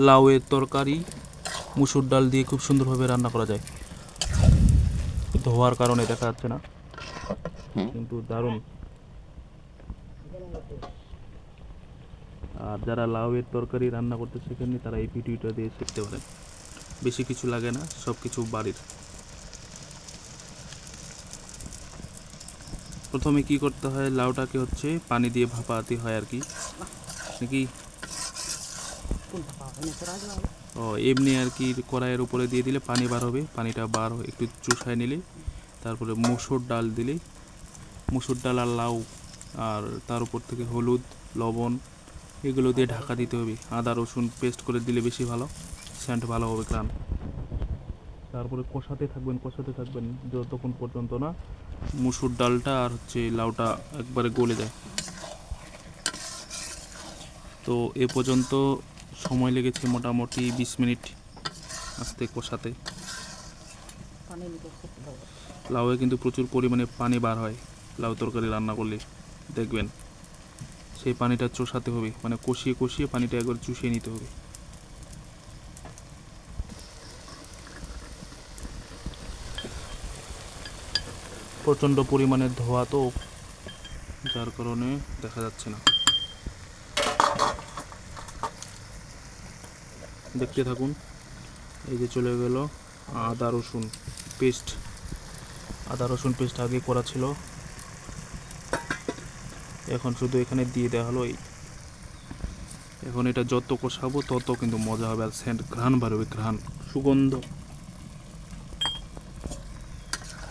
লাউয়ের তরকারি মুসুর ডাল দিয়ে খুব সুন্দরভাবে রান্না করা যায়। ধোয়ার কারণে দেখা যাচ্ছে না, কিন্তু দারুণ। আর যারা লাউয়ের তরকারি রান্না করতে শেখেননি তারা এই ভিডিওটা দিয়ে শিখতে পারেন। বেশি কিছু লাগে না, সব কিছু বাড়ির। প্রথমে কি করতে হয়, লাউটাকে হচ্ছে পানি দিয়ে ভাপাতে হয় আর কি, নাকি এমনি আর কি কড়াইয়ের উপরে দিয়ে দিলে পানি বার হবে, পানিটা বার একটু চুষায় নিলে তারপরে মুসুর ডাল দিলে, মুসুর ডাল আর লাউ আর তার উপর থেকে হলুদ লবণ এগুলো দিয়ে ঢাকা দিতে হবে। আদা রসুন পেস্ট করে দিলে বেশি ভালো, সেন্ট ভালো হবে, গ্রান। তারপরে কষাতে থাকবেন যতক্ষণ পর্যন্ত না মুসুর ডালটা আর হচ্ছে লাউটা একবারে গলে যায়। তো এ পর্যন্ত সময় লেগেছে মোটামুটি 20 মিনিট আস্তে কষাতে। লাউয়ে কিন্তু প্রচুর পরিমাণে পানি বার হয় লাউ তরকারি রান্না করলে, দেখবেন। সেই পানিটা চষাতে হবে, মানে কষিয়ে কষিয়ে পানিটা একবার চুষিয়ে নিতে হবে। প্রচণ্ড পরিমাণে ধোয়া তো, যার কারণে দেখা যাচ্ছে না। দেখতে থাকুন। এই যে চলে গেল আদা রসুন পেস্ট। আদা রসুন পেস্ট আগে করা ছিল, এখন শুধু এখানে দিয়ে দেওয়া হলো। এখন এটা যত কষাবো তত কিন্তু মজা হবে, আর সেন্ট ঘ্রাণ বাড়বে, ঘ্রাণ সুগন্ধ।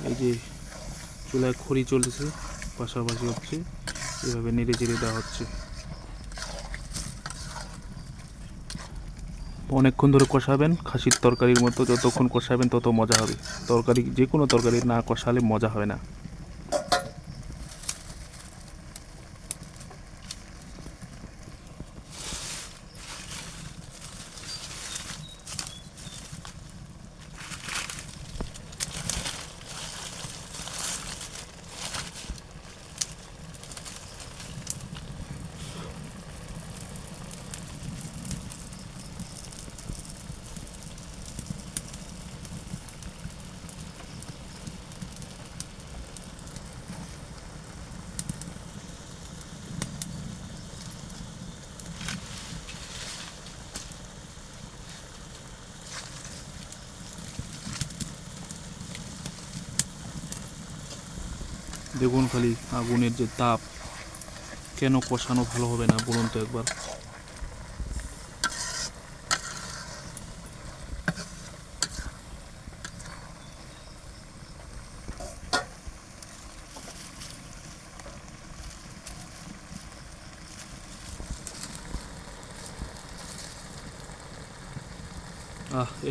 এই যে চুলায় খড়ি চলতেছে, পাশাপাশি হচ্ছে এভাবে নেড়ে চেড়ে দেওয়া হচ্ছে। অনেকক্ষণ ধরে কষাবেন, খাসির তরকারির মতো। যতক্ষণ কষাবেন তত মজা হবে। তরকারি যে কোনো তরকারি না কষালে মজা হবে না। দেখুন খালি আগুনের যে তাপ, কেন কষানো ভালো হবে না বলুন তো একবার।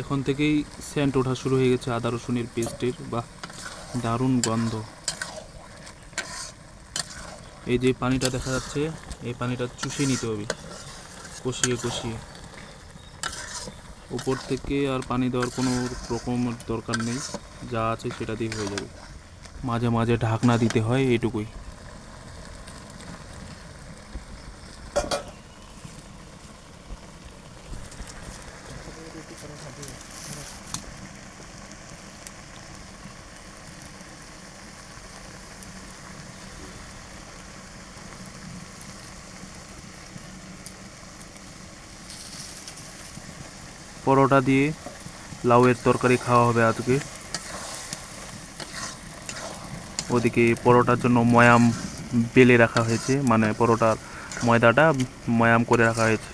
এখন থেকেই সেন্ট ওঠা শুরু হয়ে গেছে আদা রসুনের পেস্টের। বাহ, দারুণ গন্ধ। এই যে পানিটা দেখা যাচ্ছে, এই পানিটা চুষে নিতে হবে কষিয়ে কষিয়ে। উপর থেকে আর পানি দেওয়ার কোনো রকম দরকার নেই, যা আছে সেটা দিয়ে হয়ে যাবে। মাঝে মাঝে ঢাকনা দিতে হয়, এইটুকুই। পরোটা দিয়ে লাউয়ের তরকারি খাওয়া হবে আজকে। ওদিকে পরোটার জন্য ময়াম বেলে রাখা হয়েছে, মানে পরোটার ময়দাটা ময়াম করে রাখা হয়েছে।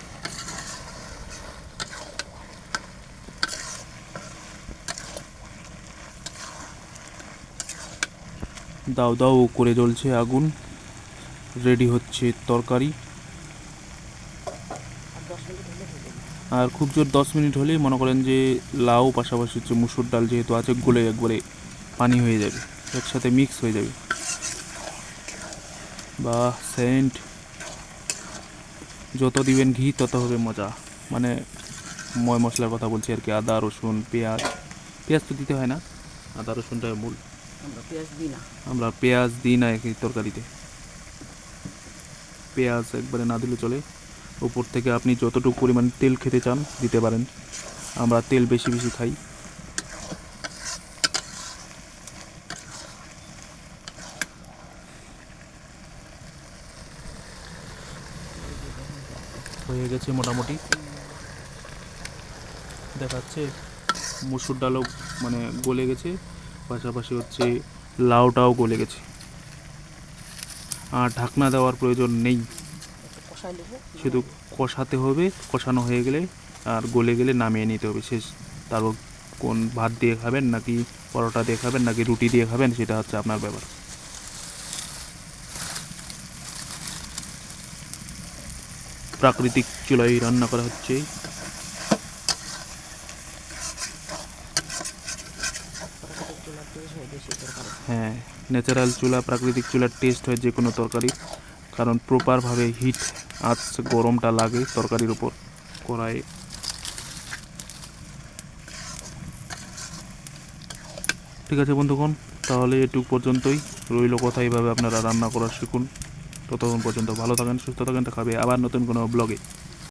দাউ দাউ করে জ্বলছে আগুন, রেডি হচ্ছে তরকারি। আর খুব জোর 10 মিনিট হলেই মনে করেন যে লাউ পাশাপাশি হচ্ছে মুসুর ডাল যেহেতু আছে গলে একবারে পানি হয়ে যাবে, একসাথে মিক্স হয়ে যাবে। বা সেন্ট যত দিবেন ঘি তত হবে মজা, মানে ময় মশলার কথা বলছি আর কি। আদা রসুন পেঁয়াজ, পেঁয়াজ তো দিতে হয় না, আদা রসুনটাই মূল। আমরা পেঁয়াজ দিই না এই তরকারিতে, পেঁয়াজ একবারে না দিলে চলে। উপর থেকে আপনি যতটুকু পরিমাণ তেল খেতে চান দিতে পারেন। আমরা তেল বেশি বেশি খাই। হয়ে গেছে মোটামুটি, দেখাচ্ছে মুসুর ডালও মানে গলে গেছে, পাশাপাশি হচ্ছে লাউটাও গলে গেছে। আর ঢাকনা দেওয়ার প্রয়োজন নেই, শুধু কষাতে হবে। কষানো হয়ে গেলে আর গলে গেলে নামিয়ে নিতে হবে, শেষ। তারপর কোন ভাত দিয়ে খাবেন, নাকি পরোটা দিয়ে খাবেন, নাকি রুটি দিয়ে খাবেন, সেটা হচ্ছে আপনার ব্যাপার। প্রাকৃতিক চুলায় রান্না করা হচ্ছে। হ্যাঁ, ন্যাচারাল চুলা, প্রাকৃতিক চুলার টেস্ট হয় যে কোনো তরকারি, কারণ প্রপারভাবে হিট আঁচ গরমটা লাগে তরকারির উপর, কড়াইয়ে। ঠিক আছে বন্ধুগণ, তাহলে এটুকু পর্যন্তই রইল কথা। এইভাবে আপনারা রান্না করা শিখুন। ততক্ষণ পর্যন্ত ভালো থাকেন, সুস্থ থাকেন, দেখাবে আবার নতুন কোনো ব্লগে।